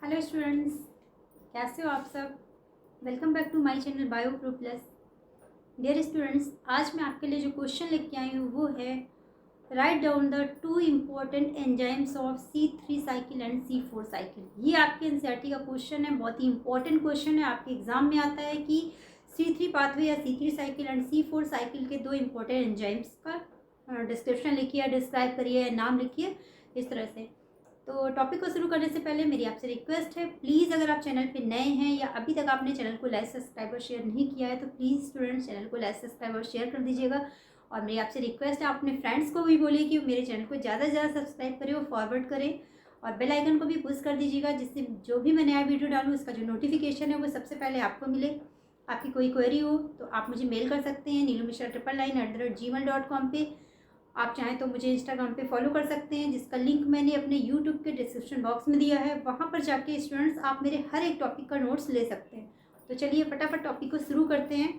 Hello students, कैसे हो आप सब। Welcome back to my channel bio pro plus. Dear students, आज मैं आपके लिए जो क्वेश्चन लेके आई हूँ वो है write down the two important enzymes of C3 cycle and C4 cycle. ये आपके एनसीईआरटी का क्वेश्चन है, बहुत ही इंपॉर्टेंट क्वेश्चन है। आपके एग्जाम में आता है कि C3 पाथवे या C3 cycle and C4 cycle के दो इम्पोर्टेंट एंजाइम्स का डिस्क्रिप्शन लिखिए, डिस्क्राइब करिए, नाम लिखिए, इस तरह से। तो टॉपिक को शुरू करने से पहले मेरी आपसे रिक्वेस्ट है, प्लीज़ अगर आप चैनल पे नए हैं या अभी तक आपने चैनल को लाइक सब्सक्राइब और शेयर नहीं किया है तो प्लीज़ स्टूडेंट्स चैनल को लाइक सब्सक्राइब और शेयर कर दीजिएगा। और मेरी आपसे रिक्वेस्ट है, आप अपने फ्रेंड्स को भी बोलिए कि मेरे चैनल को ज़्यादा से ज़्यादा सब्सक्राइब करें और फॉरवर्ड करें, और बेल आइकन को भी पुश कर दीजिएगा, जिससे जो भी मैं नया वीडियो डालूँ उसका जो नोटिफिकेशन है वो सबसे पहले आपको मिले। आपकी कोई क्वेरी हो तो आप मुझे मेल कर सकते हैं neelumisha999@gmail.com पे। आप चाहें तो मुझे इंस्टाग्राम पे फॉलो कर सकते हैं, जिसका लिंक मैंने अपने यूट्यूब के डिस्क्रिप्शन बॉक्स में दिया है। वहाँ पर जाके स्टूडेंट्स आप मेरे हर एक टॉपिक का नोट्स ले सकते हैं। तो चलिए फटाफट टॉपिक को शुरू करते हैं।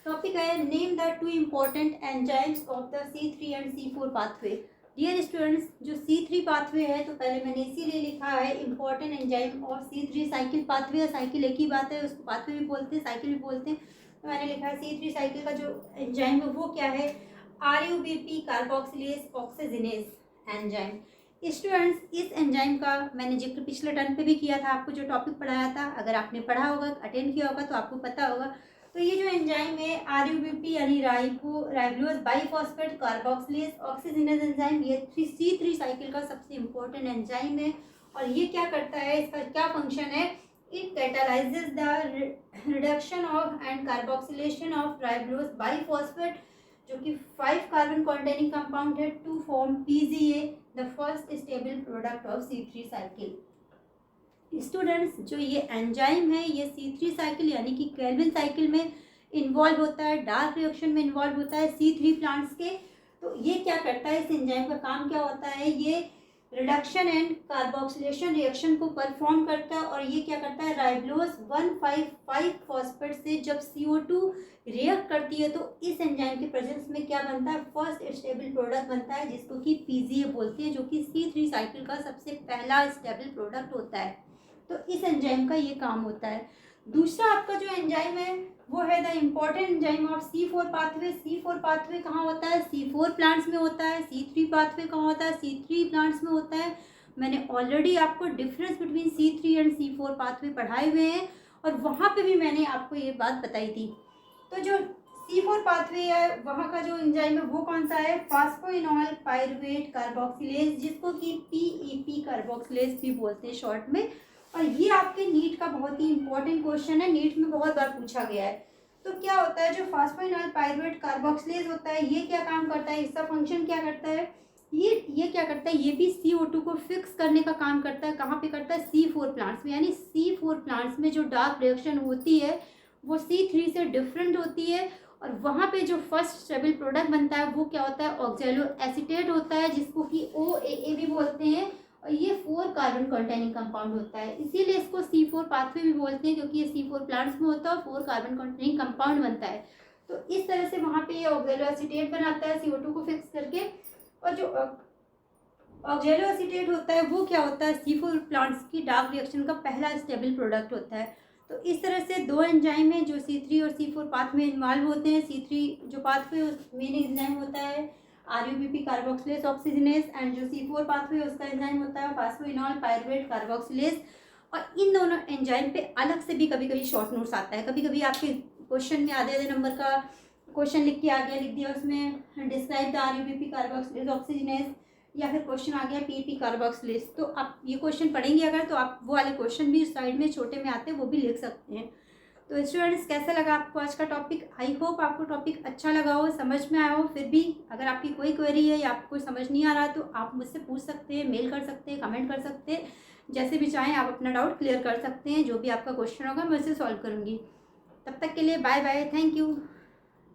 टॉपिक है name the two important enzymes of the C3 and C4 pathway. Dear students, जो C3 पाथवे है तो पहले मैंने इसीलिए लिखा है important enzyme of C3 cycle pathway. या साइकिल एक ही बात है, उसको पाथवे भी बोलते हैं, साइकिल भी बोलते हैं। तो मैंने लिखा है C3 साइकिल का जो एंजाइम है वो क्या है, RUBP carboxylase oxygenase enzyme. Students, इस एंजाइम का मैंने जिक्र पिछले टर्म पे भी किया था, आपको जो टॉपिक पढ़ाया था, अगर आपने पढ़ा होगा, अटेंड किया होगा तो आपको पता होगा। तो ये जो एंजाइम है RUBP यानी ribose biphosphate carboxylase oxygenase enzyme, ये C3 साइकिल का सबसे इम्पोर्टेंट एंजाइम है। और ये क्या करता है, इसका क्या फंक्शन है, it catalyses the reduction of and carboxylation of ribose biphosphate, जो कि 5 कार्बन कॉन्टेनिंग कंपाउंड है, to form PGA, the first stable product of C3 cycle. Students, जो ये एंजाइम है ये C3 साइकिल यानी कि केल्विन साइकिल में इन्वॉल्व होता है, डार्क रिएक्शन में इन्वॉल्व होता है C3 प्लांट्स के। तो ये क्या करता है, इस एंजाइम का काम क्या होता है, ये रिडक्शन एंड कार्बोक्सिलेशन रिएक्शन को परफॉर्म करता है। और ये क्या करता है, राइबोज 1,5,5 फॉस्फेट से जब CO2 रिएक्ट करती है तो इस एंजाइम के प्रेजेंस में क्या बनता है, फर्स्ट स्टेबल प्रोडक्ट बनता है, जिसको कि PGA बोलते हैं, जो कि C3 साइकिल का सबसे पहला स्टेबल प्रोडक्ट होता है। तो इस एंजाइम का ये काम होता है। दूसरा आपका जो एंजाइम है वो है the important enzyme of C4 pathway. C4 pathway कहाँ होता है, C4 प्लांट्स में होता है। C3 पाथवे कहाँ होता है, C3 प्लांट्स में होता है। मैंने ऑलरेडी आपको difference between C3 and C4 pathway पढ़ाए हुए हैं, और वहाँ पे भी मैंने आपको ये बात बताई थी। तो जो C4 पाथवे है वहाँ का जो एंजाइम है वो कौन सा है, फास्फोइनोल पाइरुवेट कार्बोक्सिलेज, जिसको कि PEP कार्बोक्सिलेज भी बोलते हैं शॉर्ट में। और ये आपके नीट का बहुत ही इंपॉर्टेंट क्वेश्चन है, नीट में बहुत बार पूछा गया है। तो क्या होता है, जो फास्फोइनोल पाइरुवेट कार्बोक्सिलेज होता है ये क्या काम करता है, इसका फंक्शन क्या करता है, ये क्या करता है, ये भी CO2 को फिक्स करने का काम करता है। कहाँ पे करता है, C4 प्लांट्स में। यानी C4 प्लांट्स में जो डार्क रिएक्शन होती है वो C3 से डिफरेंट होती है, और वहाँ पे जो फर्स्ट स्टेबल प्रोडक्ट बनता है वो क्या होता है, ऑक्सैलो एसीटेट होता है, जिसको कि OAA भी बोलते हैं। और ये 4 कार्बन कंटेनिंग कंपाउंड होता है, इसीलिए इसको C4 पाथवे भी बोलते हैं, क्योंकि ये C4 प्लांट्स में होता है और 4 कार्बन कंटेनिंग कंपाउंड बनता है। तो इस तरह से वहाँ पे ये ऑक्सैलो एसीटेट बनाता है CO2 को फिक्स करके। और जो ऑक्सैलो एसीटेट होता है वो क्या होता है, C4 प्लांट्स की डार्क रिएक्शन का पहला स्टेबल प्रोडक्ट होता है। तो इस तरह से दो एंजाइम है जो C3 और C4 पाथ में इन्वॉल्व होते हैं। C3 जो पाथवे मेन एंजाइम होता है RUBP कार्बोक्सिलेज ऑक्सीजनेज, एंड जो C4 पाथवे उसका एंजाइम होता है फास्फोइनोल पाइरुवेट कार्बोक्सिलेज। और इन दोनों एंजाइम पे अलग से भी कभी कभी शॉर्ट नोट्स आता है। कभी कभी आपके क्वेश्चन में आधे नंबर का क्वेश्चन लिख के आ गया, लिख दिया उसमें describe the RUBP carboxylase oxygenase, या फिर क्वेश्चन आ गया PEP कार्बोक्सिलेज। तो आप ये क्वेश्चन पढ़ेंगे अगर, तो आप वो वाले क्वेश्चन भी साइड में छोटे में आते हैं, वो भी लिख सकते हैं। तो स्टूडेंट्स, कैसा लगा आपको आज का टॉपिक, आई होप आपको टॉपिक अच्छा लगा हो, समझ में आया हो। फिर भी अगर आपकी कोई क्वेरी है या आपको समझ नहीं आ रहा तो आप मुझसे पूछ सकते हैं, मेल कर सकते हैं, कमेंट कर सकते हैं, जैसे भी चाहें आप अपना डाउट क्लियर कर सकते हैं। जो भी आपका क्वेश्चन होगा मैं उसे सॉल्व करूँगी। तब तक के लिए बाय बाय, थैंक यू।